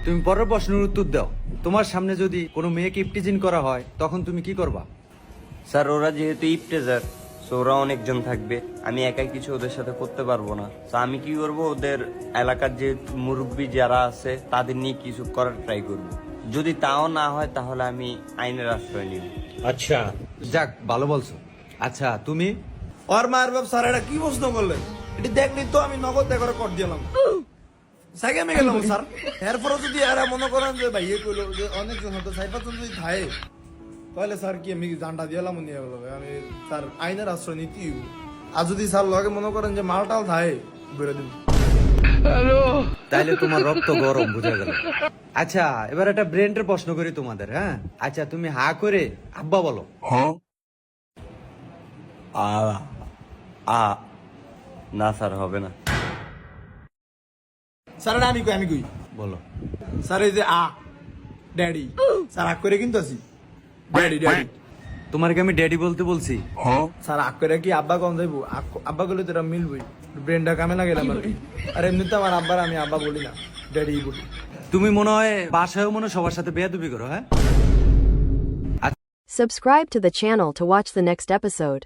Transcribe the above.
তুমি পরের প্রশ্নের উত্তর দাও। তোমার সামনে যদি কোনো মেয়েকে ইপটিজিং করা হয় তখন তুমি কি করবা? স্যার ওরা যেহেতু ইপটেজার, সো ওরা অনেকজন থাকবে, আমি একাই কিছু ওদের সাথে করতে পারবো না। তো আমি কি করব, ওদের এলাকার যে মুরব্বী যারা আছে তাদের নিয়ে কিছু করার ট্রাই করব। যদি তাও না হয় তাহলে আমি আইনের আশ্রয় নিব। যাক, ভালো বলছো। আচ্ছা তুমি? ওর মায়ের বাপ স্যার এটা কি প্রশ্ন করলেন? এটি দেখলি তো আমি নগদ করে কর দিলাম, সাইকে আমি গেলাম স্যার। এরপরে যদি এরা মনে করেন যে ভাই ইয়ে কইলো যে অনেকজন হতো সাইফাতন যদি থাকে, তাহলে স্যার কি আমি জানটা দিলাম নিয়ে গেল, আমি স্যার আইনের আশ্রয় নিতে হইব। আর যদি স্যার লগে মনে করেন যে মালটাল থাকে বেরো দিব। তাইলে তোমার রক্ত গরম, বুঝা গেল। আচ্ছা এবার একটা ব্রেনের প্রশ্ন করি তোমাদের, হ্যাঁ? আচ্ছা তুমি হা করে আব্বা বলো। আ আ না স্যার, হবে না। স্যার এটা আমি কই বলো। স্যার এই যে ড্যাডি, স্যার আগ করে কিন্তু আছি ড্যাডি ড্যাডি। তোমার কি আমি ড্যাডি বলতে বলছি? স্যার আগ করে কি আব্বা কম যাইবো? আব্বা গেলে তোরা মিলবই, ব্রেনটা কামে না গেলাম আর কি। আর এমনিতে আমার আব্বার আমি আব্বা বলি না, ড্যাডি বলি। তুমি মনে হয় বাসায়ও মনে হয় সবার সাথে বেয়াদবি করো, হ্যাঁ? Subscribe to the channel to watch the next episode.